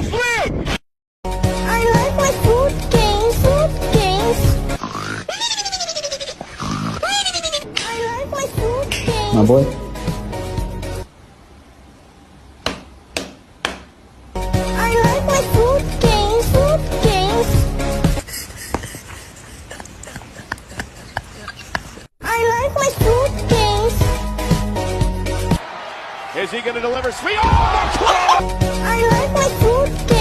flip! I like my food games. I like my food games. My boy. I like my food games. I like my food games. Is he going to deliver sweet? Oh, the I like my food games.